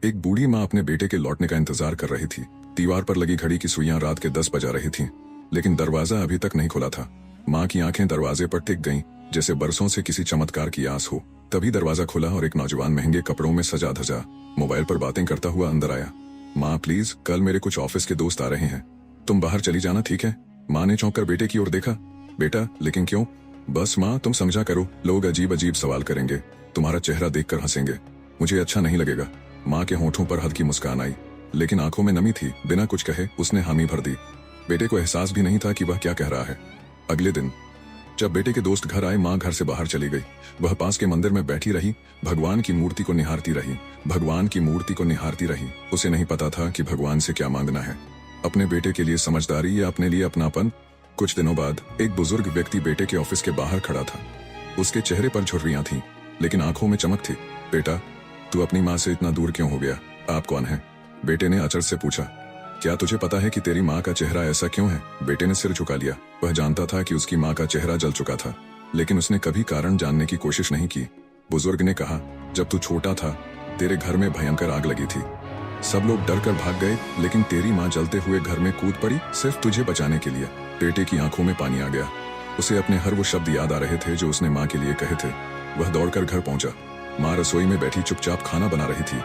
एक बूढ़ी माँ अपने बेटे के लौटने का इंतजार कर रही थी। दीवार पर लगी घड़ी की सुइयां रात के 10 बजा रही थीं, लेकिन दरवाजा अभी तक नहीं खुला था। माँ की आंखें दरवाजे पर टिक गईं, जैसे बरसों से किसी चमत्कार की आस हो। तभी दरवाजा खुला और एक नौजवान महंगे कपड़ों में सजा धजा मोबाइल पर बातें करता हुआ अंदर आया। माँ प्लीज, कल मेरे कुछ ऑफिस के दोस्त आ रहे हैं, तुम बाहर चली जाना, ठीक है? माँ ने चौंक कर बेटे की ओर देखा। बेटा, लेकिन क्यों? बस माँ, तुम समझा करो, लोग अजीब अजीब सवाल करेंगे, तुम्हारा चेहरा देखकर हंसेंगे, मुझे अच्छा नहीं लगेगा। माँ के होठों पर हल्की मुस्कान आई, लेकिन आंखों में नमी थी। बिना कुछ कहे उसने हामी भर दी। बेटे को एहसास भी नहीं था कि वह क्या कह रहा है। अगले दिन जब बेटे के दोस्त घर आए, माँ घर से बाहर चली गई। वह पास के मंदिर में बैठी रही, भगवान की मूर्ति को निहारती रही, भगवान की मूर्ति को निहारती रही। उसे नहीं पता था कि भगवान से क्या मांगना है, अपने बेटे के लिए समझदारी या अपने लिए अपनापन। कुछ दिनों बाद एक बुजुर्ग व्यक्ति बेटे के ऑफिस के बाहर खड़ा था। उसके चेहरे पर झुर्रियां थीं, लेकिन आंखों में चमक थी। बेटा, तू अपनी माँ से इतना दूर क्यों हो गया? आप कौन है? बेटे ने अचरज से पूछा। क्या तुझे पता है कि तेरी माँ का चेहरा ऐसा क्यों है? बेटे ने सिर झुका लिया। वह जानता था कि उसकी माँ का चेहरा जल चुका था, लेकिन उसने कभी कारण जानने की कोशिश नहीं की। बुजुर्ग ने कहा, जब तू छोटा था, तेरे घर में भयंकर आग लगी थी। सब लोग डर कर भाग गए, लेकिन तेरी माँ जलते हुए घर में कूद पड़ी, सिर्फ तुझे बचाने के लिए। बेटे की आंखों में पानी आ गया। उसे अपने हर वो शब्द याद आ रहे थे जो उसने माँ के लिए कहे थे। वह दौड़कर घर पहुंचा। माँ रसोई में बैठी चुपचाप खाना बना रही थी।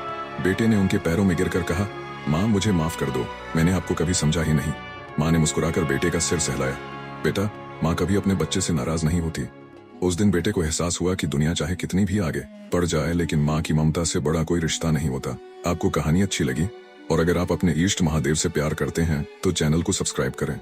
बेटे ने उनके पैरों में गिरकर कहा, माँ मुझे माफ कर दो, मैंने आपको कभी समझा ही नहीं। माँ ने मुस्कुराकर बेटे का सिर सहलाया। बेटा, माँ कभी अपने बच्चे से नाराज नहीं होती। उस दिन बेटे को एहसास हुआ कि दुनिया चाहे कितनी भी आगे बढ़ जाए, लेकिन माँ की ममता से बड़ा कोई रिश्ता नहीं होता। आपको कहानी अच्छी लगी? और अगर आप अपने इष्ट महादेव से प्यार करते हैं तो चैनल को सब्सक्राइब करें।